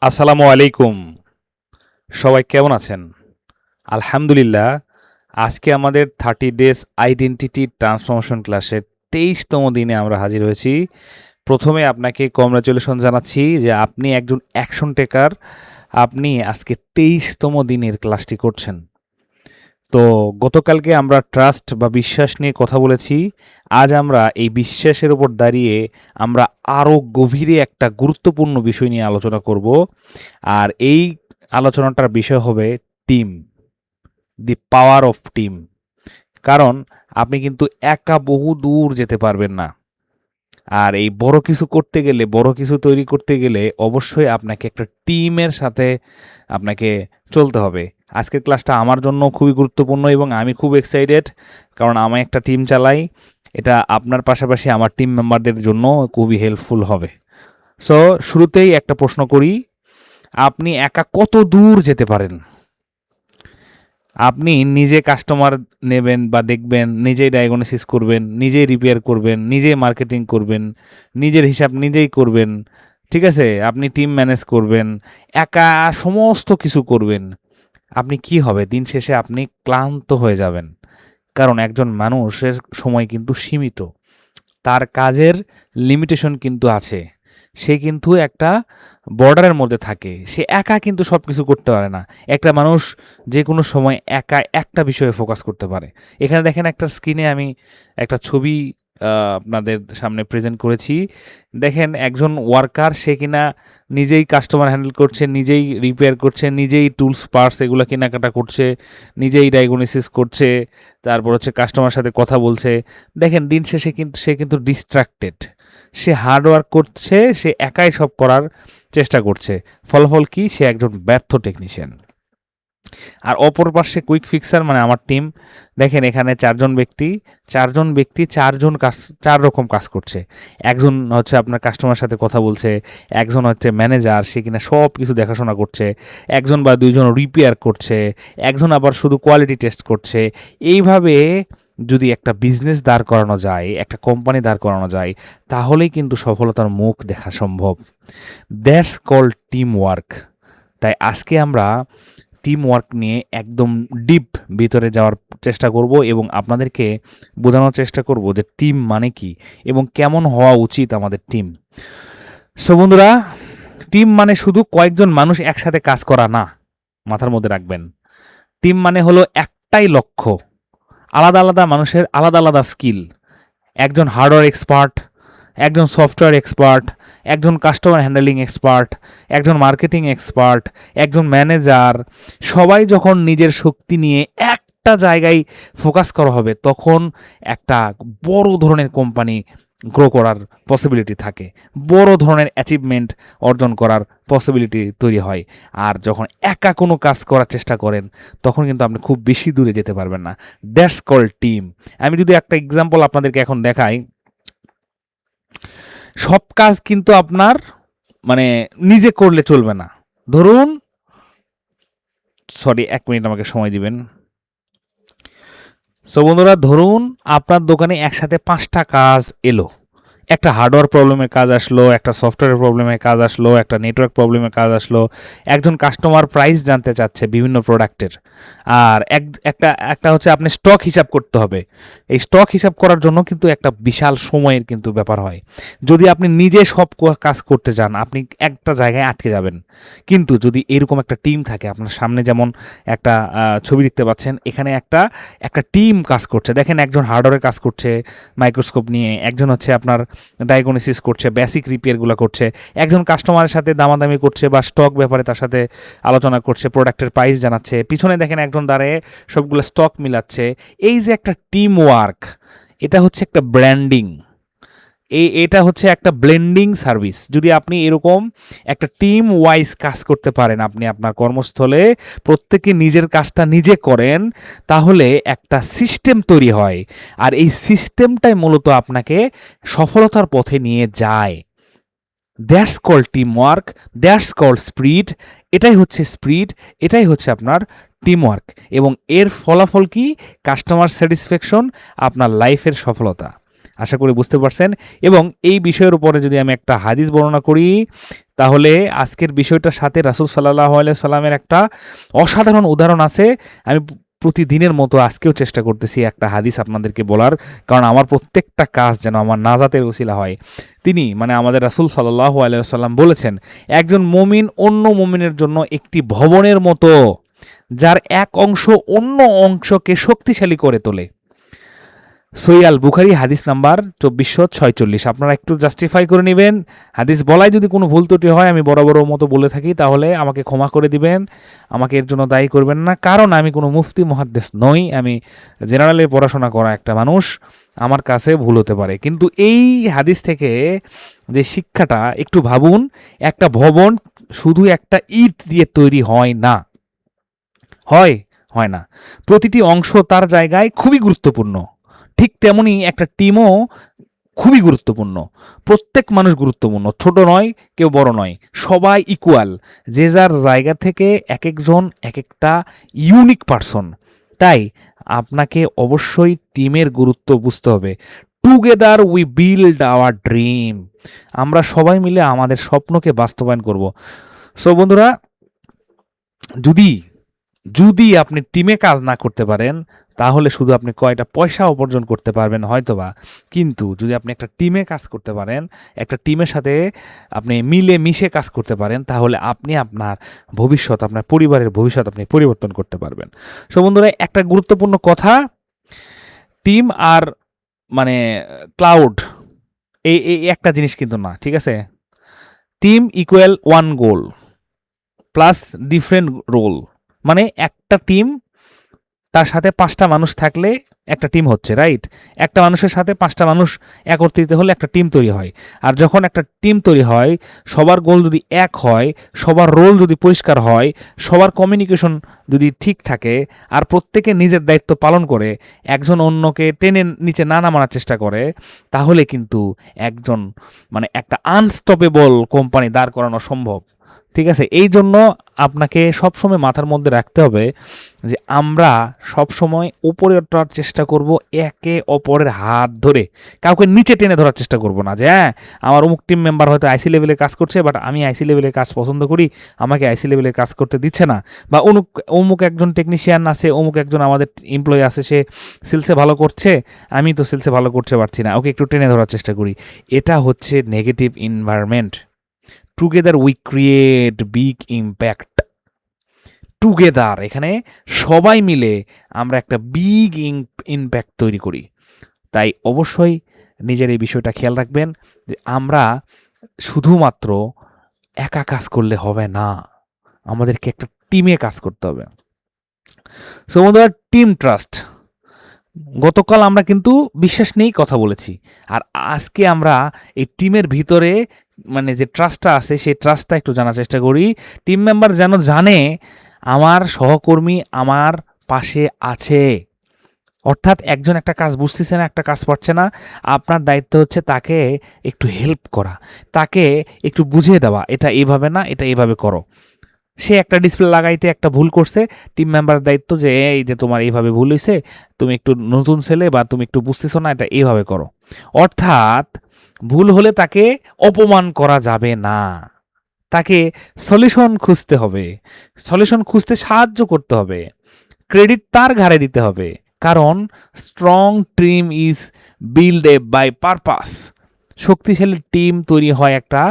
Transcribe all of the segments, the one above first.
আসসালামু আলাইকুম। সবাই কেমন আছেন? আলহামদুলিল্লাহ। আজকে আমাদের 30 ডেজ আইডেন্টিটি ট্রান্সফরমেশন ক্লাসের 23তম দিনে আমরা হাজির হয়েছি। প্রথমে আপনাকে কংগ্রাচুলেশন জানাচ্ছি যে আপনি একজন অ্যাকশন টেকার। আপনি আজকে 23তম দিনের ক্লাসটি করছেন। তো গতকালকে আমরা ট্রাস্ট বা বিশ্বাস নিয়ে কথা বলেছি। আজ আমরা এই বিশ্বাসের উপর দাঁড়িয়ে আমরা আরও গভীরে একটা গুরুত্বপূর্ণ বিষয় নিয়ে আলোচনা করব। আর এই আলোচনাটার বিষয় হবে team, the power of team. কারণ আপনি কিন্তু একা বহু দূর যেতে পারবেন না। আর এই বড় কিছু করতে গেলে, বড় কিছু তৈরি করতে গেলে অবশ্যই আপনাকে একটা টিমের সাথে আপনাকে চলতে হবে। আজকের ক্লাসটা আমার জন্য খুবই গুরুত্বপূর্ণ এবং আমি খুব এক্সাইটেড, কারণ আমি একটা টিম চালাই। এটা আপনার পাশাপাশি আমার টিম মেম্বারদের জন্য খুবই হেল্পফুল হবে। সো শুরুতেই একটা প্রশ্ন করি, আপনি একা কত দূর যেতে পারেন? আপনি নিজে কাস্টমার নেবেন বা দেখবেন, নিজেই ডায়াগনোসিস করবেন, নিজেই রিপেয়ার করবেন, নিজেই মার্কেটিং করবেন, নিজের হিসাব নিজেই করবেন, ঠিক আছে? আপনি টিম ম্যানেজ করবেন, একা সমস্ত কিছু করবেন। আপনি কি হবে? দিন শেষে আপনি ক্লান্ত হয়ে যাবেন। কারণ একজন মানুষের সময় কিন্তু সীমিত। তার কাজের লিমিটেশন কিন্তু আছে। সে কিন্তু একটা বর্ডারের মধ্যে থাকে। সে একা কিন্তু সব কিছু করতে পারে না। একটা মানুষ যে কোনো সময় একা একটা বিষয়ে ফোকাস করতে পারে। এখানে দেখেন, একটা স্ক্রিনে আমি একটা ছবি আপনাদের সামনে প্রেজেন্ট করেছি। দেখেন একজন ওয়ার্কার, সে কিনা নিজেই কাস্টমার হ্যান্ডেল করছে, নিজেই রিপেয়ার করছে, নিজেই টুলস পার্টস এগুলো কেনাকাটা করছে, নিজেই ডায়াগনোসিস করছে, তারপর হচ্ছে কাস্টমার সাথে কথা বলছে। দেখেন দিন শেষে কিন্তু সে কিন্তু ডিস্ট্রাক্টেড। সে হার্ড ওয়ার্ক করছে, সে একাই সব করার চেষ্টা করছে। ফলাফল কি? সে একজন ব্যর্থ টেকনিশিয়ান। আর অপর পাশে কুইক ফিক্সার মানে আমার টিম। দেখেন এখানে চারজন ব্যক্তি চার রকম কাজ করছে। একজন হচ্ছে আপনার কাস্টমার সাথে কথা বলছে, একজন হচ্ছে ম্যানেজার, সে কিনা সব কিছু দেখাশোনা করছে, একজন বা দুইজন রিপেয়ার করছে, একজন আবার শুধু কোয়ালিটি টেস্ট করছে। এইভাবে যদি একটা বিজনেস দাঁড় করানো যায়, একটা কোম্পানি দাঁড় করানো যায়, তাহলেই কিন্তু সফলতার মুখ দেখা সম্ভব। That's called team work. তাই আজকে আমরা টিম ওয়ার্ক নিয়ে একদম ডিপ ভিতরে যাওয়ার চেষ্টা করব এবং আপনাদেরকে বোঝানোর চেষ্টা করব যে টিম মানে কি এবং কেমন হওয়া উচিত আমাদের টিম। সো বন্ধুরা, টিম মানে শুধু কয়েকজন মানুষ একসাথে কাজ করা না, মাথার মধ্যে রাখবেন। টিম মানে হলো একটাই লক্ষ্য, আলাদা আলাদা মানুষের আলাদা আলাদা স্কিল। একজন হার্ডওয়্যার এক্সপার্ট, একজন সফটওয়্যার এক্সপার্ট, একজন কাস্টমার হ্যান্ডেলিং এক্সপার্ট, একজন মার্কেটিং এক্সপার্ট, একজন ম্যানেজার। সবাই যখন নিজের শক্তি নিয়ে একটা জায়গায় ফোকাস করা হবে, তখন একটা বড় ধরনের কোম্পানি গ্রো করার পসিবিলিটি থাকে, বড় ধরনের অ্যাচিভমেন্ট অর্জন করার পসিবিলিটি তৈরি হয়। আর যখন একা কোনো কাজ করার চেষ্টা করেন, তখন কিন্তু আপনি খুব বেশি দূরে যেতে পারবেন না। That's called team. আমি যদি একটা এক্সাম্পল আপনাদেরকে এখন দেখাই, সব কাজ কিন্তু আপনার মানে নিজে করলে চলবে না। ধরুন, সরি 1 মিনিট আমাকে সময় দিবেন। সো বন্ধুরা, ধরুন আপনার দোকানে একসাথে 5টা কাজ এলো। একটা হার্ডওয়্যার প্রবলেমের কাজ আসলো, একটা সফটওয়্যার প্রবলেমের কাজ আসলো, একটা নেটওয়ার্ক প্রবলেমের কাজ আসলো, একজন কাস্টমার প্রাইস জানতে চাচ্ছে বিভিন্ন প্রোডাক্টের, আর একটা একটা হচ্ছে আপনি স্টক হিসাব করতে হবে। এই স্টক হিসাব করার জন্য কিন্তু একটা বিশাল সময়ের কিন্তু ব্যাপার হয়। যদি আপনি নিজে সব কাজ করতে যান, আপনি একটা জায়গায় আটকে যাবেন। কিন্তু যদি এরকম একটা টিম থাকে আপনার সামনে, যেমন একটা ছবি দেখতে পাচ্ছেন, এখানে একটা একটা টিম কাজ করছে। দেখেন একজন হার্ডওয়্যারে কাজ করছে মাইক্রোস্কোপ নিয়ে, একজন হচ্ছে আপনার ডায়াগনোসিস করছে, বেসিক রিপেয়ারগুলো করছে, একজন কাস্টমারের সাথে দামাদামি করছে বা স্টক ব্যাপারে তার সাথে আলোচনা করছে, প্রোডাক্টের প্রাইস জানাচ্ছে, পিছনে দেখেন একজন দাঁড়িয়ে সবগুলো স্টক মিলাচ্ছে। এই যে একটা টিম ওয়ার্ক, এটা হচ্ছে একটা ব্র্যান্ডিং, এটা হচ্ছে একটা ব্লেন্ডিং সার্ভিস। যদি আপনি এরকম একটা টিম ওয়াইজ কাজ করতে পারেন, আপনি আপনার কর্মস্থলে প্রত্যেকে নিজের কাজটা নিজে করেন, তাহলে একটা সিস্টেম তৈরি হয়। আর এই সিস্টেমটাই মূলত আপনাকে সফলতার পথে নিয়ে যায়। That's called team work, that's called spirit. এটাই হচ্ছে স্পিরিট, এটাই হচ্ছে আপনার টিম ওয়ার্ক। এবং এর ফলাফল কি? কাস্টমার স্যাটিসফ্যাকশন, আপনার লাইফের সফলতা। আশা করি বুঝতে পারছেন। এবং এই বিষয়ের উপরে যদি আমি একটা হাদিস বর্ণনা করি, তাহলে আজকের বিষয়টার সাথে রাসূল সাল্লাল্লাহু আলাইহি সাল্লামের একটা অসাধারণ উদাহরণ আছে। আমি প্রতিদিনের মতো আজকেও চেষ্টা করতেছি একটা হাদিস আপনাদেরকে বলার, কারণ আমার প্রত্যেকটা কাজ যেন আমার নাজাতের উসিলা হয়। তিনি মানে আমাদের রাসূল সাল্লাল্লাহু আলাইহি সাল্লাম বলেছেন, একজন মুমিন অন্য মুমিনের জন্য একটি ভবনের মতো, যার এক অংশ অন্য অংশকে শক্তিশালী করে তোলে। সহিহ আল বুখারী হাদিস নাম্বার 2446। আপনারা একটু জাস্টিফাই করে নেবেন। হাদিস বলাই যদি কোনো ভুল ত্রুটি হয়, আমি বড় বড় মতো বলে থাকি, তাহলে আমাকে ক্ষমা করে দিবেন, আমাকে এর জন্য দায়ী করবেন না। কারণ আমি কোনো মুফতি মুহাদ্দিস নই, আমি জেনারেলে পড়াশোনা করা একটা মানুষ, আমার কাছে ভুল হতে পারে। কিন্তু এই হাদিস থেকে যে শিক্ষাটা একটু ভাবুন, একটা ভবন শুধু একটা ইট দিয়ে তৈরি হয় না, হয় না, প্রতিটি অংশ তার জায়গায় খুবই গুরুত্বপূর্ণ। ঠিক তেমনি একটা টিমও খুবই গুরুত্বপূর্ণ। প্রত্যেক মানুষ গুরুত্বপূর্ণ, ছোট নয়, কেউ বড় নয়, সবাই ইকুয়াল। যে যার জায়গা থেকে এক একজন এক একটা ইউনিক পারসন। তাই আপনাকে অবশ্যই টিমের গুরুত্ব বুঝতে হবে। Together we build our dream. আমরা সবাই মিলে আমাদের স্বপ্নকে বাস্তবায়ন করব। সো বন্ধুরা, যদি যদি আপনি টিমে কাজ না করতে পারেন, তাহলে শুধু আপনি কয়টা পয়সা উপার্জন করতে পারবেন হয়তোবা, কিন্তু যদি আপনি একটা টিমে কাজ করতে পারেন, একটা টিমের সাথে আপনি মিলে মিশে কাজ করতে পারেন, তাহলে আপনি আপনার ভবিষ্যৎ, আপনার পরিবারের ভবিষ্যৎ আপনি পরিবর্তন করতে পারবেন। সো বন্ধুরা, একটা গুরুত্বপূর্ণ কথা, টিম আর মানে ক্লাউড এই এই একটা জিনিস কিন্তু না, ঠিক আছে? Team equal one goal plus different role. মানে একটা টিম, তার সাথে 5টা মানুষ থাকলে একটা টিম হচ্ছে, রাইট? একটা মানুষের সাথে 5টা মানুষ একত্রিত হলে একটা টিম তৈরি হয়। আর যখন একটা টিম তৈরি হয়, সবার গোল যদি এক হয়, সবার রোল যদি পরিষ্কার হয়, সবার কমিউনিকেশন যদি ঠিক থাকে, আর প্রত্যেকে নিজের দায়িত্ব পালন করে, একজন অন্যকে টেনে নিচে না নামানোর চেষ্টা করে, তাহলে কিন্তু একজন মানে একটা আনস্টপেবল কোম্পানি দাঁড় করানো সম্ভব। ঠিক আছে? এই জন্য আপনাকে সবসময় মাথার মধ্যে রাখতে হবে যে আমরা সবসময় উপরে ওঠার চেষ্টা করব, একে অপরের হাত ধরে, কাউকে নিচে টেনে ধরার চেষ্টা করব না যে হ্যাঁ আমার অমুক টিম মেম্বার হয়তো আইসি লেভেলে কাজ করছে, বাট আমি আইসি লেভেলের কাজ পছন্দ করি, আমাকে আইসি লেভেলের কাজ করতে দিচ্ছে না। বা অমুক একজন টেকনিশিয়ান আছে, অমুক একজন আমাদের এমপ্লয়ি আছে, সে সেলসে ভালো করছে, আমি তো সেলসে ভালো করতে পারছি না, ওকে একটু টেনে ধরার চেষ্টা করি। এটা হচ্ছে negative environment. Together we create big impact. Together, এখানে সবাই মিলে আমরা একটা বিগ ইম্প্যাক্ট তৈরি করি। তাই অবশ্যই নিজের এই বিষয়টা খেয়াল রাখবেন যে আমরা শুধুমাত্র একা কাজ করলে হবে না, আমাদেরকে একটা টিমে কাজ করতে হবে। সো বন্ধুরা, টিম ট্রাস্ট, গতকাল আমরা কিন্তু বিশ্বাস নিয়েই কথা বলেছি, আর আজকে আমরা এই টিমের ভিতরে মানে যে ট্রাস্টটা আছে, সেই ট্রাস্টটা একটু জানার চেষ্টা করি। টিম মেম্বার যেন জানে আমার সহকর্মী আমার পাশে আছে। অর্থাৎ একজন একটা কাজ বুঝতেছে না, একটা কাজ পারছে না, আপনার দায়িত্ব হচ্ছে তাকে একটু হেল্প করা, তাকে একটু বুঝিয়ে দেওয়া, এটা এইভাবে না, এটা এইভাবে করো। সে একটা ডিসপ্লে লাগাইতে একটা ভুল করছে, টিম মেম্বারের দায়িত্ব যে এই যে তোমার এইভাবে ভুল হয়েছে, তুমি একটু নতুন ছেলে বা তুমি একটু বুঝতেছো না, এটা এইভাবে করো। অর্থাৎ ভুল হলে তাকে অপমান করা যাবে না, তাকে সলিউশন খুঁজতে হবে, সলিউশন খুঁজতে সাহায্য করতে হবে, ক্রেডিট তার ঘাড়ে দিতে হবে। কারণ strong team is build a by purpose. শক্তিশালী টিম তৈরি হয় একটা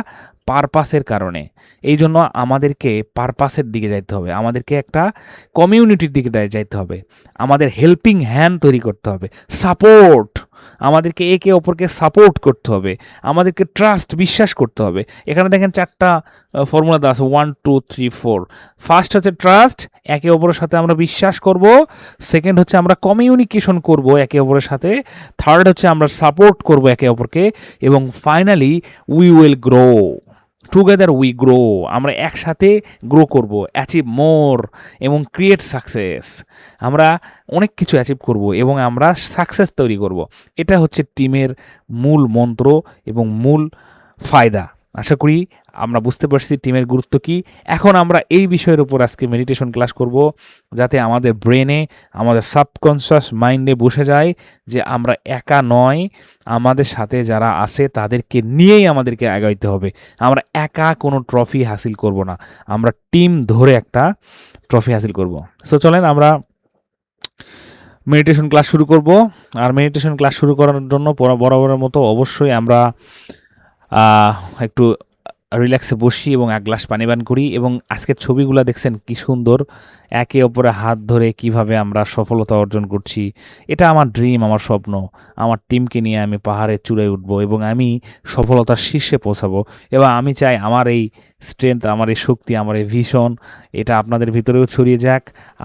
পারপাসের কারণে। এই জন্য আমাদেরকে পারপাসের দিকে যাইতে হবে, আমাদেরকে একটা কমিউনিটির দিকে যাইতে হবে, আমাদের হেল্পিং হ্যান্ড তৈরি করতে হবে, সাপোর্ট, আমাদেরকে একে অপরকে সাপোর্ট করতে হবে, আমাদেরকে ট্রাস্ট, বিশ্বাস করতে হবে। এখানে দেখেন 4টা ফর্মুলা দেওয়া আছে, 1 2 3 4। ফার্স্ট হচ্ছে ট্রাস্ট, একে অপরের সাথে আমরা বিশ্বাস করব। সেকেন্ড হচ্ছে আমরা কমিউনিকেশন করব একে অপরের সাথে। থার্ড হচ্ছে আমরা সাপোর্ট করব একে অপরকে। এবং finally we will grow. Together we grow, আমরা একসাথে গ্রো করব, অ্যাচিভ মোর এবং ক্রিয়েট সাকসেস। আমরা অনেক কিছু অ্যাচিভ করব এবং আমরা সাকসেস তৈরি করব। এটা হচ্ছে টিমের মূল মন্ত্র এবং মূল ফায়দা। আশা করি আমরা বুঝতে পারছি টিমের গুরুত্ব কী। এখন আমরা এই বিষয়ের উপর আজকে মেডিটেশন ক্লাস করব, যাতে আমাদের ব্রেনে, আমাদের সাবকনশিয়াস মাইন্ডে বসে যায় যে আমরা একা নয়, আমাদের সাথে যারা আছে তাদেরকে নিয়েই আমাদেরকে আগাইতে হবে। আমরা একা কোনো ট্রফি হাসিল করব না, আমরা টিম ধরে একটা ট্রফি হাসিল করব। সো চলেন আমরা মেডিটেশন ক্লাস শুরু করব। আর মেডিটেশন ক্লাস শুরু করার জন্য বরাবরের মতো অবশ্যই আমরা একটু রিল্যাক্সে বসি এবং এক গ্লাস পানি পান করি। এবং আজকের ছবিগুলো দেখছেন কি সুন্দর, একে অপরে হাত ধরে কিভাবে আমরা সফলতা অর্জন করছি। এটা আমার ড্রিম, আমার স্বপ্ন। আমার টিমকে নিয়ে আমি পাহাড়ের চূড়ায় উঠবো এবং আমি সফলতার শীর্ষে পৌঁছাবো। এবং আমি চাই আমার এই স্ট্রেংথ, আমার এই শক্তি, আমার এই ভিশন, এটা আপনাদের ভিতরেও ছড়িয়ে যাক।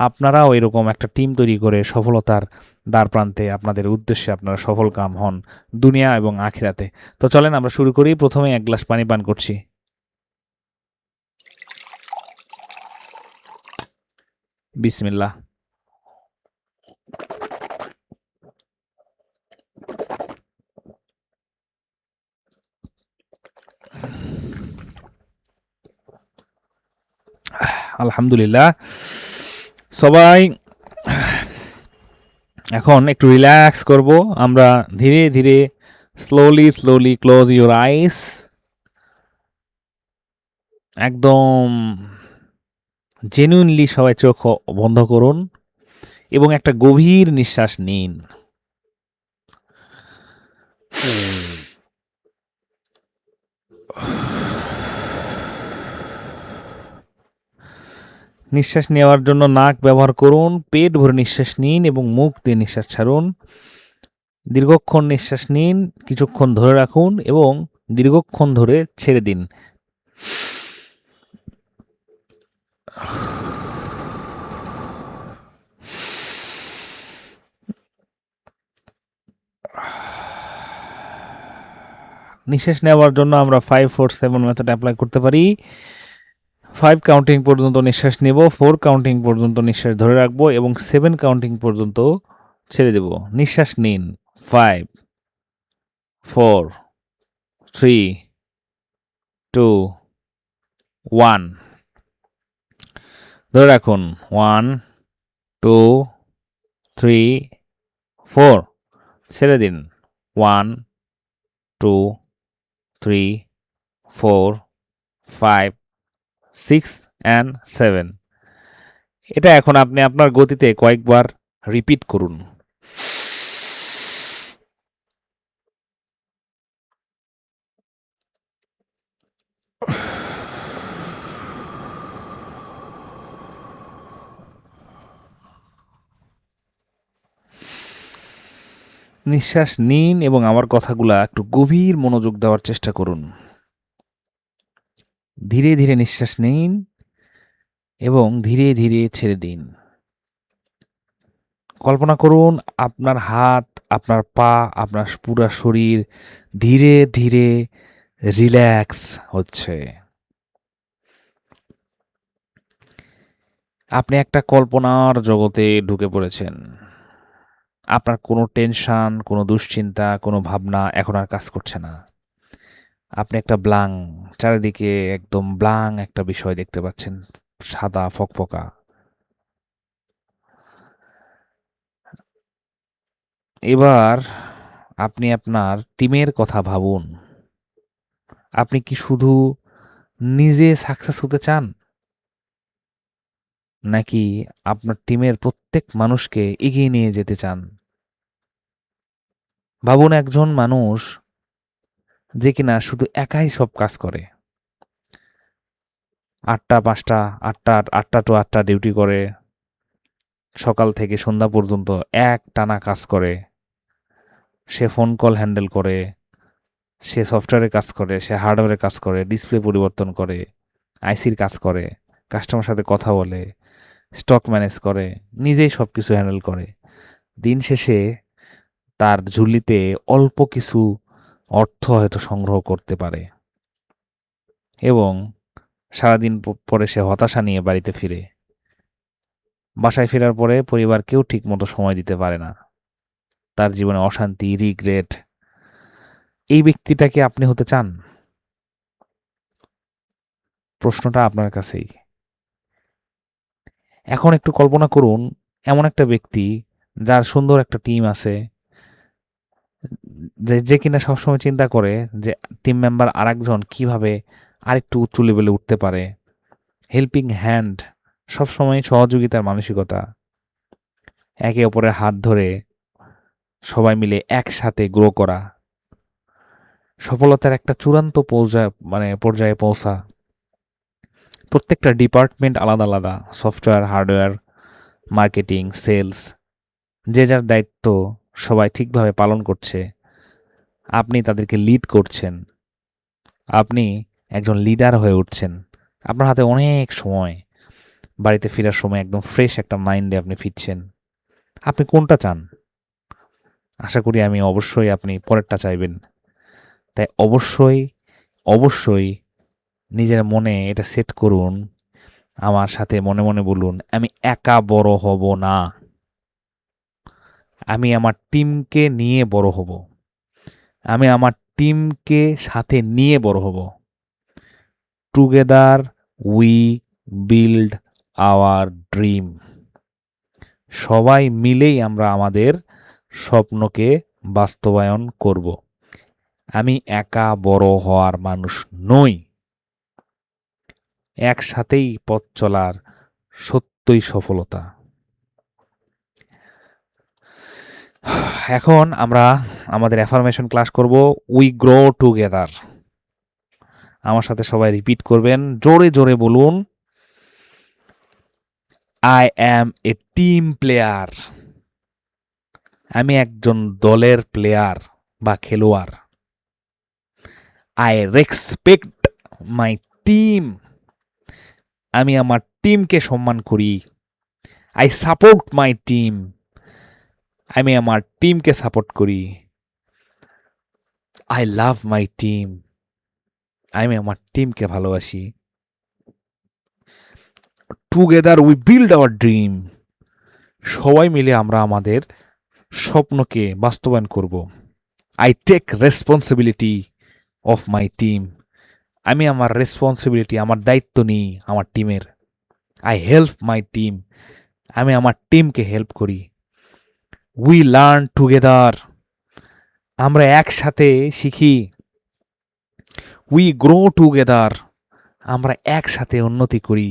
আপনারাও এরকম একটা টিম তৈরি করে সফলতার দ্বার প্রান্তে আপনাদের উদ্দেশ্যে আপনারা সফল কাম হন, দুনিয়া এবং আখিরাতে। তো চলেন আমরা শুরু করি। প্রথমে এক গ্লাস পানি পান করছি। বিসমিল্লাহ। আলহামদুলিল্লাহ। সবাই এখন একটু রিল্যাক্স করব। আমরা ধীরে ধীরে স্লোলি ক্লোজ ইউর আইস। একদম জেনুইনলি সবাই চোখ বন্ধ করুন এবং একটা গভীর নিঃশ্বাস নিন। নিঃশ্বাস নেওয়ার জন্য নাক ব্যবহার করুন, পেট ভরে নিঃশ্বাস নিন এবং মুখ দিয়ে নিঃশ্বাস ছাড়ুন। দীর্ঘক্ষণ নিঃশ্বাস নিন, কিছুক্ষণ ধরে রাখুন এবং দীর্ঘক্ষণ ধরে ছেড়ে দিন। নিঃশ্বাস নেওয়ার জন্য আমরা 5-4-7 মেথড অ্যাপ্লাই করতে পারি। 5 কাউন্টিং পর্যন্ত নিঃশ্বাস নেব, 4 কাউন্টিং পর্যন্ত নিঃশ্বাস ধরে রাখবো এবং 7 কাউন্টিং পর্যন্ত ছেড়ে দেব। নিঃশ্বাস নিন। 5, 4, 3, 2, 1। ধরে রাখুন। 1, 2, 3, 4। ছেড়ে দিন। 1, 2, 3, 4, 5, 6 and 7। এটা এখন আপনি আপনার গতিতে কয়েকবার রিপিট করুন। নিঃশ্বাস নিন এবং আমার কথাগুলা একটু গভীর মনোযোগ দেওয়ার চেষ্টা করুন। ধীরে ধীরে নিঃশ্বাস নিন এবং ধীরে ধীরে ছেড়ে দিন। কল্পনা করুন আপনার হাত, আপনার পা, আপনার পুরা শরীর ধীরে ধীরে রিল্যাক্স হচ্ছে। আপনি একটা কল্পনার জগতে ঢুকে পড়েছেন। আপনার কোনো টেনশন, কোনো দুশ্চিন্তা, কোনো ভাবনা এখন আর কাজ করছে না। আপনি একটা চারিদিকে একদম একটা বিষয় দেখতে পাচ্ছেন, সাদা ফকফকা। এবার আপনি আপনার টিমের কথা ভাবুন। আপনি কি শুধু নিজে সাকসেস হতে চান, নাকি আপনার টিমের প্রত্যেক মানুষকে এগিয়ে নিয়ে যেতে চান? ভাবুন একজন মানুষ যে কিনা শুধু একাই সব কাজ করে, 8টা টু 8টা ডিউটি করে, সকাল থেকে সন্ধ্যা পর্যন্ত এক টানা কাজ করে। সে ফোন কল হ্যান্ডেল করে, সে সফটওয়্যারে কাজ করে, সে হার্ডওয়্যারে কাজ করে, ডিসপ্লে পরিবর্তন করে, আইসির কাজ করে, কাস্টমার সাথে কথা বলে, স্টক ম্যানেজ করে, নিজেই সব কিছু হ্যান্ডেল করে। দিন শেষে তার ঝুলিতে অল্প কিছু অর্থ হয়তো সংগ্রহ করতে পারে এবং সারাদিন পরে সে হতাশা নিয়ে বাড়িতে ফিরে। বাসায় ফেরার পরে পরিবারকেও ঠিকমতো সময় দিতে পারে না। তার জীবনে অশান্তি, রিগ্রেট। এই ব্যক্তিটাকে আপনি হতে চান? প্রশ্নটা আপনার কাছেই। এখন একটু কল্পনা করুন এমন একটা ব্যক্তি যার সুন্দর একটা টিম আছে, যে কিনা সবসময় চিন্তা করে যে টিম মেম্বার আরেকজন কিভাবে আরেকটু উঁচু লেভেলে উঠতে পারে। হেল্পিং হ্যান্ড, সবসময় সহযোগিতার মানসিকতা, একে অপরের হাত ধরে সবাই মিলে একসাথে গ্রো করা, সফলতার একটা চূড়ান্ত পর্যায়ে পৌঁছা। প্রত্যেকটা ডিপার্টমেন্ট আলাদা আলাদা, সফটওয়্যার, হার্ডওয়্যার, মার্কেটিং, সেলস, যে যার দায়িত্ব সবাই ঠিকভাবে পালন করছে। আপনি তাদেরকে লিড করছেন, আপনি একজন লিডার হয়ে উঠছেন। আপনার হাতে অনেক সময়, বাড়িতে ফেরার সময় একদম ফ্রেশ একটা মাইন্ডে আপনি ফিরছেন। আপনি কোনটা চান? আশা করি অবশ্যই আপনি পরেরটা চাইবেন। তাই অবশ্যই অবশ্যই নিজের মনে এটা সেট করুন, আমার সাথে মনে মনে বলুন, আমি একা বড় হব না, আমি আমার টিমকে নিয়ে বড় হব, আমি আমার টিমকে সাথে নিয়ে বড় হব। Together we build our dream. সবাই মিলেই আমরা আমাদের স্বপ্নকে বাস্তবায়ন করব। আমি একা বড় হওয়ার মানুষ নই। একসাথেই পথ চলার সত্যই সফলতা। এখন আমরা আমাদের অ্যাফার্মেশন ক্লাস করব, উই গ্রো টুগেদার। আমার সাথে সবাই রিপিট করবেন, জোরে জোরে বলুন, I am a team player. আমি একজন দলের প্লেয়ার বা খেলোয়াড়। I respect my team. আমি আমার টিমকে সম্মান করি। I support my team. আমি আমার টিমকে সাপোর্ট করি। I love my team. আমি আমার টিমকে ভালোবাসি। Together we build our dream. সবাই মিলে আমরা আমাদের স্বপ্নকে বাস্তবায়ন করব। I take responsibility of my team. আমি আমার রেসপন্সিবিলিটি, আমার দায়িত্ব নিই আমার টিমের। I help my team. আমি আমার টিমকে হেল্প করি। We learn together. আমরা একসাথে শিখি। We grow together. আমরা একসাথে উন্নতি করি।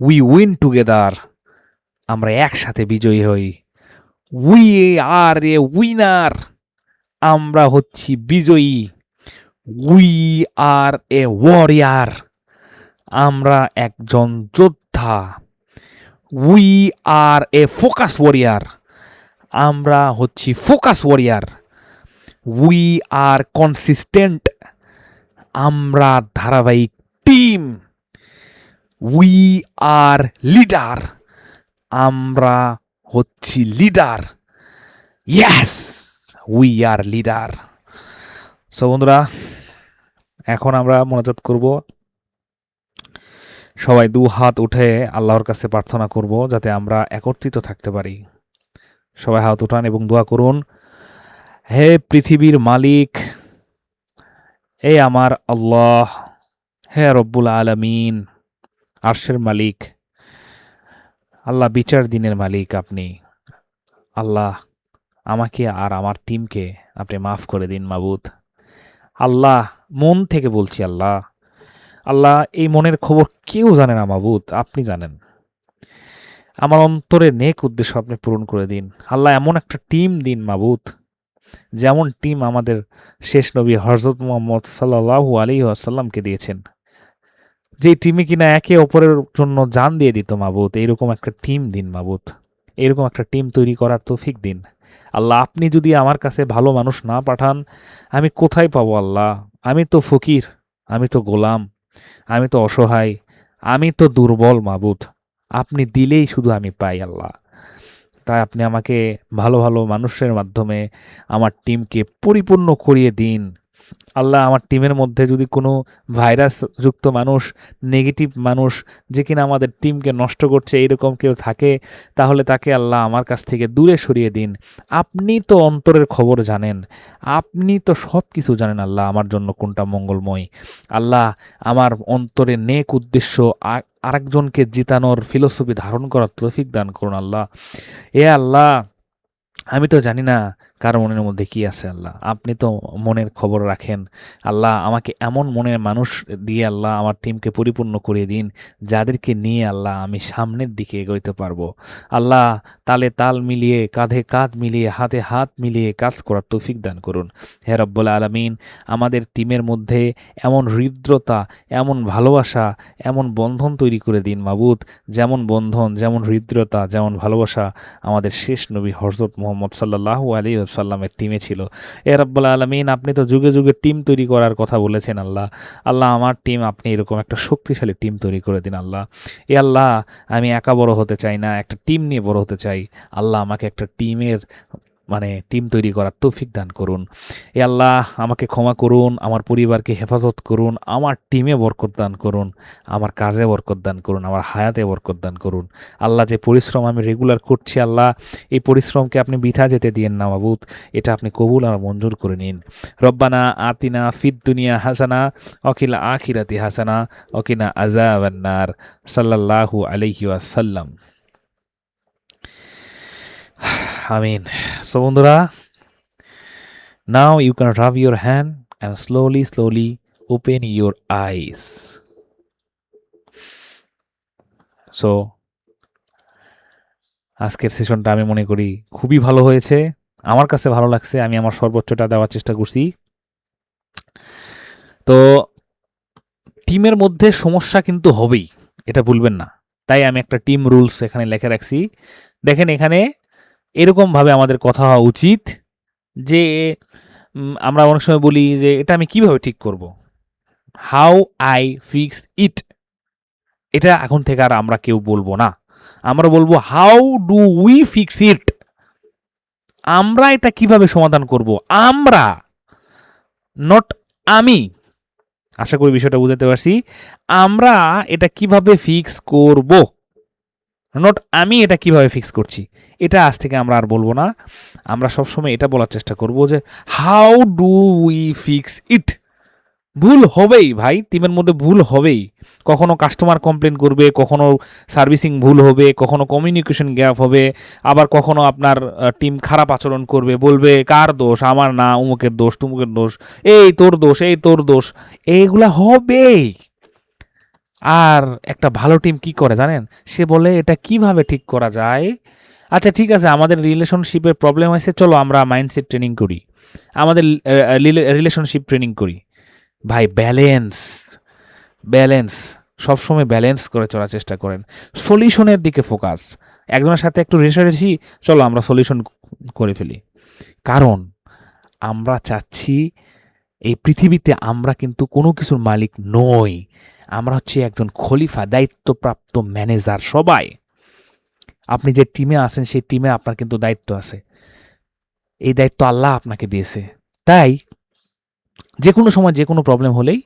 We win together. আমরা একসাথে বিজয়ী হই। We are A winner. আমরা হচ্ছি বিজয়ী। We are A warrior. আমরা একজন যোদ্ধা। We are A focus warrior. আমরা হচ্ছি focus warrior. We are consistent. আমরা ধারাবাহিক টিম। We are leader. আমরা হচ্ছি leader. Yes, we are leader. So বন্ধুরা, এখন আমরা মোনাজাত করব। সবাই দু হাত উঠে আল্লাহর কাছে প্রার্থনা করব যাতে আমরা একত্রিত থাকতে পারি। সবাই হাত উঠান এবং দোয়া করুন। হে পৃথিবীর মালিক, হে আমার আল্লাহ, হে রব্বুল আলামিন, আরশের মালিক, আল্লাহ বিচার দিনের মালিক আপনি। আল্লাহ, আমাকে আর আমার টিমকে আপনি মাফ করে দিন মাবুদ। আল্লাহ, মন থেকে বলছি আল্লাহ, আল্লাহ এই মনের খবর কেউ জানে না মাবুদ, আপনি জানেন। আমার অন্তরে নেক উদ্দেশ্য আপনি পূরণ করে দিন আল্লাহ। এমন একটা টিম দিন মাবুদ, যেমন টিম আমাদের শেষ নবী হযরত মুহাম্মদ সাল্লাল্লাহু আলাইহি ওয়াসাল্লামকে দিয়েছেন, যে টিমে কিনা একে অপরের জন্য জান দিয়ে দিত মাবুদ। এইরকম একটা টিম দিন মাবুদ, এইরকম একটা টিম তৈরি করার তৌফিক দিন আল্লাহ। আপনি যদি আমার কাছে ভালো মানুষ না পাঠান, আমি কোথায় পাবো আল্লাহ? আমি তো ফকির, আমি তো গোলাম, আমি তো অসহায়, আমি তো দুর্বল মাবুদ। আপনি দিলেই শুধু আমি পাই আল্লাহ। তাই আপনি আমাকে ভালো ভালো মানুষের মাধ্যমে আমার টিমকে পরিপূর্ণ করিয়ে দিন। আল্লাহ আমার টিমের মধ্যে যদি কোনো ভাইরাসযুক্ত মানুষ, নেগেটিভ মানুষ যে কিনা আমাদের টিমকে নষ্ট করছে এরকম কেউ থাকে, তাহলে তাকে আল্লাহ আমার কাছ থেকে দূরে সরিয়ে দিন। আপনি তো অন্তরের খবর জানেন, আপনি তো সব কিছু জানেন আল্লাহ আমার জন্য কোনটা মঙ্গলময়। আল্লাহ আমার অন্তরে নেক উদ্দেশ্য, আরেকজনকে জিতানোর ফিলোসফি ধারণ করার তৌফিক দান করুন আল্লাহ। এ আল্লাহ, আমি তো জানি না কার মনের মধ্যে কি আছে আল্লাহ, আপনি তো মনের খবর রাখেন। আল্লাহ আমাকে এমন মনের মানুষ দিয়ে আল্লাহ আমার টিমকে পরিপূর্ণ করে দিন, যাদেরকে নিয়ে আল্লাহ আমি সামনের দিকে এগোইতে পারবো। আল্লাহ তালে তাল মিলিয়ে, কাঁধে কাঁধ মিলিয়ে, হাতে হাত মিলিয়ে কাজ করার তৌফিক দান করুন হে রব্বুল আলামিন। আমাদের টিমের মধ্যে এমন হৃদ্রতা, এমন ভালোবাসা, এমন বন্ধন তৈরি করে দিন মাবুদ, যেমন বন্ধন, যেমন হৃদ্রতা, যেমন ভালোবাসা আমাদের শেষ নবী হযরত মুহাম্মদ সাল্লাল্লাহু আলাইহি ওয়াসাল্লামের টিমে ছিল। এ রব্বুল আলামিন, আপনি তো যুগে যুগে টিম তৈরি করার কথা বলেছেন আল্লাহ। আল্লাহ আমার টিম, আপনি এরকম একটা শক্তিশালী টিম তৈরি করে দিন আল্লাহ। এ আল্লাহ, আমি একা বড় হতে চাই না, একটা টিম নিয়ে বড় হতে চাই। আল্লাহ আমাকে একটা টিমের টিম তৈরি করার তৌফিক দান করুন। এ আল্লাহ আমাকে ক্ষমা করুন, আমার পরিবারকে হেফাজত করুন, আমার টিমে বরকত দান করুন, আমার কাজে বরকত দান করুন, আমার হায়াতে বরকত দান করুন। আল্লাহ যে পরিশ্রম আমি রেগুলার করছি আল্লাহ, এই পরিশ্রমকে আপনি বৃথা যেতে দিয়েন না মাবুদ, এটা আপনি কবুল আর মঞ্জুর করে নিন। রব্বানা আতিনা ফিদ দুনিয়া হাসানা ওয়াকিলা আখিরাতি হাসানা ওয়াকিনা আযাবান্নার। সাল্লাল্লাহু আলাইহি ওয়াসাল্লাম। আমিন। সো বন্ধুরা, now you can rub your hand and slowly open your eyes. So আজকের সেশনটা আমি মনে করি খুবই ভালো হয়েছে, আমার কাছে ভালো লাগছে, আমি আমার সর্বোচ্চটা দেওয়ার চেষ্টা করছি। তো টিমের মধ্যে সমস্যা কিন্তু হবেই, এটা ভুলবেন না। তাই আমি একটা টিম রুলস এখানে লিখে রাখছি। দেখেন, এখানে এরকমভাবে আমাদের কথা হওয়া উচিত যে আমরা অনেক সময় বলি যে এটা আমি কিভাবে ঠিক করব, হাউ আই ফিক্স ইট। এটা এখন থেকে আর আমরা কেউ বলবো না, আমরা বলবো how do we fix it. আমরা এটা কিভাবে সমাধান করব, আমরা, নট আমি। আশা করি বিষয়টা বুঝাতে পারছি। আমরা এটা কিভাবে ফিক্স করব, নট আমি এটা কিভাবে ফিক্স করছি। এটা আজ থেকে আমরা আর বলবো না। আমরা সবসময় এটা বলার চেষ্টা করব যে how do we fix it. ভুল হবেই ভাই, টিমের মধ্যে ভুল হবেই। কখনো কাস্টমার কমপ্লেন করবে, কখনো সার্ভিসিং ভুল হবে, কখনো কমিউনিকেশন গ্যাপ হবে, আবার কখনো আপনার টিম খারাপ আচরণ করবে, বলবে কার দোষ, আমার না, উমুকের দোষ, তুমুকের দোষ, এই তোর দোষ, এই তোর দোষ। এইগুলা হবেই। আর একটা ভালো টিম কি করে জানেন? সে বলে এটা কিভাবে ঠিক করা যায়। আচ্ছা ঠিক আছে, আমাদের রিলেশনশিপের প্রবলেম হয়েছে, চলো আমরা মাইন্ডসেট ট্রেনিং করি, আমাদের রিলেশনশিপ ট্রেনিং করি। ভাই ব্যালেন্স, ব্যালেন্স, সবসময় ব্যালেন্স করে চলার চেষ্টা করেন, সলিউশনের দিকে ফোকাস। একজনের সাথে একটু রেষারেষি, চলো আমরা সলিউশন করে ফেলি। কারণ আমরা চাচ্ছি এই পৃথিবীতে আমরা কিন্তু কোনো কিছুর মালিক নই, আমরা হচ্ছে একজন খলিফা, দায়িত্বপ্রাপ্ত ম্যানেজার সবাই। আপনি যে টিমে আছেন সেই টিমে আপনার কিন্তু দায়িত্ব আছে, এই দায়িত্ব আল্লাহ আপনাকে দিয়েছে। তাই যে কোনো সময় যে কোনো প্রবলেম হলেই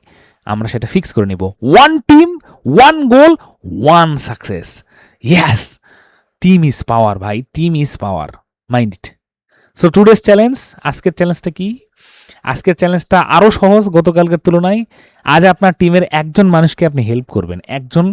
আমরা সেটা ফিক্স করে নিব। One team, one goal, one success. Yes, team is power ভাই, team is power, mind it. So today's challenge, আজকের চ্যালেঞ্জটা কি? আজকের চ্যালেঞ্জটা আরও সহজ গতকালকের তুলনায়। আজ আপনার টিমের একজন মানুষকে আপনি হেল্প করবেন, একজন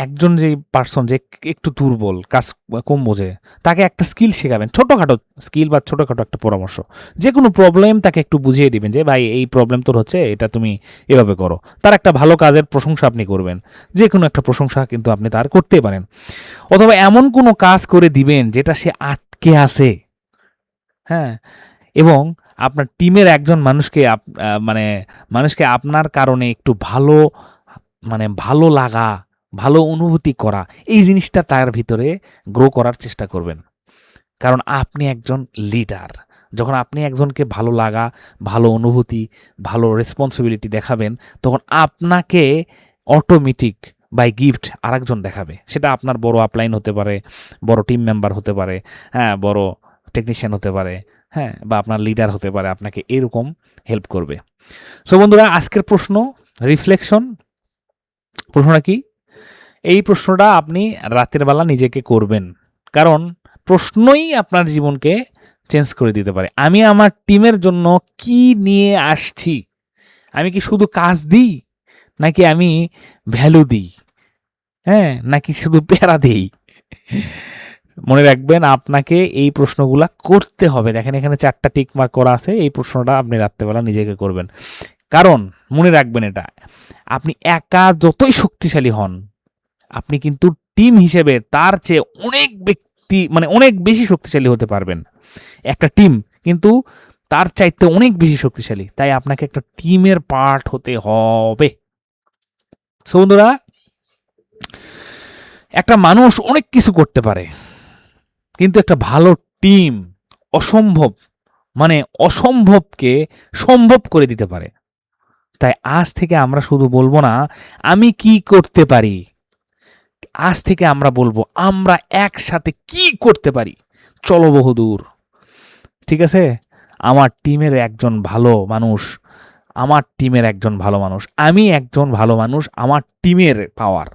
একজন যে পার্সন যে একটু দুর্বল, কাজ কম বোঝে, তাকে একটা স্কিল শেখাবেন, ছোটোখাটো স্কিল বা ছোটোখাটো একটা পরামর্শ। যে কোনো প্রবলেম তাকে একটু বুঝিয়ে দিবেন যে ভাই এই প্রবলেম তোর হচ্ছে, এটা তুমি এভাবে করো। তার একটা ভালো কাজের প্রশংসা আপনি করবেন, যে কোনো একটা প্রশংসা কিন্তু আপনি তার করতে পারেন। অথবা এমন কোনো কাজ করে দিবেন যেটা সে আটকে আছে, হ্যাঁ। এবং আপনার টিমের একজন মানুষকে মানুষকে আপনার কারণে একটু ভালো, ভালো লাগা, ভালো অনুভূতি করা, এই জিনিসটা তার ভিতরে গ্রো করার চেষ্টা করবেন। কারণ আপনি একজন লিডার, যখন আপনি একজনকে ভালো লাগা, ভালো অনুভূতি, ভালো রেসপন্সিবিলিটি দেখাবেন, তখন আপনাকে অটোমেটিক বাই গিফট আরেকজন দেখাবে। সেটা আপনার বড় আপলাইন হতে পারে, বড় টিম মেম্বার হতে পারে, হ্যাঁ, বড় টেকনিশিয়ান হতে পারে, হ্যাঁ, বা আপনার লিডার হতে পারে, আপনাকে এরকম হেল্প করবে। সো বন্ধুরা, আজকের প্রশ্ন রিফ্লেকশন। প্রশ্নটা কি? এই প্রশ্নটা আপনি রাতের বেলা নিজেকে করবেন, কারণ প্রশ্নই আপনার জীবনকে চেঞ্জ করে দিতে পারে। আমি আমার টিমের জন্য কি নিয়ে আসছি? আমি কি শুধু কাজ দিই, নাকি আমি ভ্যালু দিই? হ্যাঁ, নাকি শুধু প্যারা দিই? মনে রাখবেন, আপনাকে এই প্রশ্নগুলা করতে হবে। দেখেন এখানে 4টা টিক মার্ক করা আছে। এই প্রশ্নটা আপনি রাত্রেবেলা নিজেকে করবেন, কারণ মনে রাখবেন এটা, আপনি একা যতই শক্তিশালী হন, আপনি কিন্তু টিম হিসেবে তার চেয়ে অনেক ব্যক্তি মানে অনেক বেশি শক্তিশালী হতে পারবেন। একটা টিম কিন্তু তার চাইতে অনেক বেশি শক্তিশালী, তাই আপনাকে একটা টিমের পার্ট হতে হবে। সো বন্ধুরা, একটা মানুষ অনেক কিছু করতে পারে, কিন্তু একটা ভালো টিম অসম্ভব মানে অসম্ভবকে সম্ভব করে দিতে পারে। তাই আজ থেকে আমরা শুধু বলবো না আমি কি করতে পারি, আজ থেকে আমরা বলবো আমরা একসাথে কি করতে পারি। চলো বহুদূর। ঠিক আছে? আমার টিমের একজন ভালো মানুষ, আমার টিমের একজন ভালো মানুষ, আমি একজন ভালো মানুষ, আমার টিমের পাওয়ার।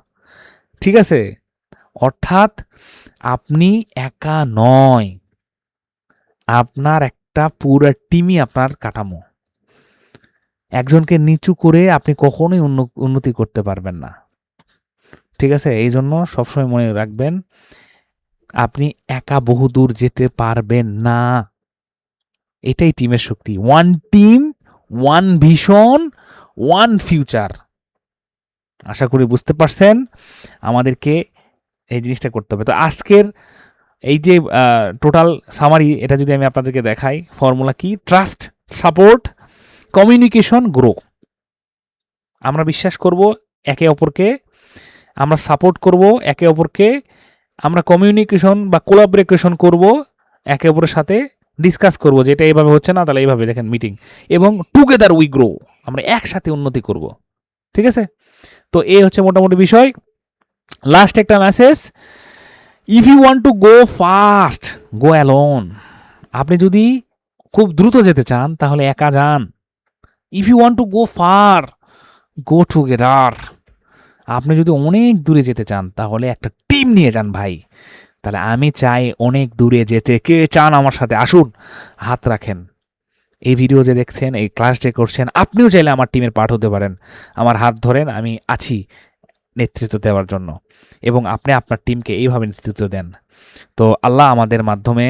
ঠিক আছে? অর্থাৎ আপনি একা নয়, আপনার একটা পুরো টিমই আপনার কাঠামো। একজনকে নিচু করে আপনি কখনোই উন্নতি করতে পারবেন না। ঠিক আছে? এই জন্য সবসময় মনে রাখবেন, আপনি একা বহুদূর যেতে পারবেন না। এটাই টিমের শক্তি। One team, one vision, one future. আশা করি বুঝতে পারছেন। আমাদেরকে এই জিনিসটা করতে হবে। তো আজকের এই যে টোটাল সামারি, এটা যদি আমি আপনাদেরকে দেখাই, ফর্মুলা কি? Trust, support, communication, grow. আমরা বিশ্বাস করব একে অপরকে, আমরা সাপোর্ট করব একে অপরকে, আমরা কমিউনিকেশন বা কোলাবরেশন করব একে অপরের সাথে, ডিসকাস করব যে এটা এইভাবে হচ্ছে না, তাহলে এইভাবে দেখেন মিটিং, এবং টুগেদার উই গ্রো, আমরা একসাথে উন্নতি করব। ঠিক আছে? তো এই হচ্ছে মোটামুটি বিষয়। লাস্ট একটা message, if you want to go fast, go alone. আপনি যদি খুব দ্রুত যেতে চান তাহলে একা যান। If you want to go far, go together. আপনি যদি অনেক দূরে যেতে চান তাহলে একটা টিম নিয়ে যান ভাই। তাহলে আমি চাই অনেক দূরে যেতে। কে চান আমার সাথে? আসুন, হাত রাখেন। এই ভিডিও যে দেখছেন, এই ক্লাস যে করছেন, আপনিও চাইলে আমার টিমের পার্ট হতে পারেন। আমার হাত ধরেন, আমি আছি নেতৃত্ব দেওয়ার জন্য, এবং আপনি আপনার টিমকে এইভাবে নেতৃত্ব দেন। তো আল্লাহ আমাদের মাধ্যমে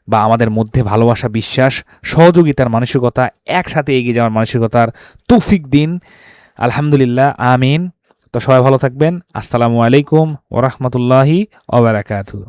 বা আমাদের মধ্যে ভালোবাসা, বিশ্বাস, সহযোগিতার মানসিকতা, একসাথে এগিয়ে যাওয়ার মানসিকতার তৌফিক দিন। আলহামদুলিল্লাহ, আমিন। তো সবাই ভালো থাকবেন। আসসালামু আলাইকুম ওয়া রাহমাতুল্লাহি ওয়া বারাকাতুহু।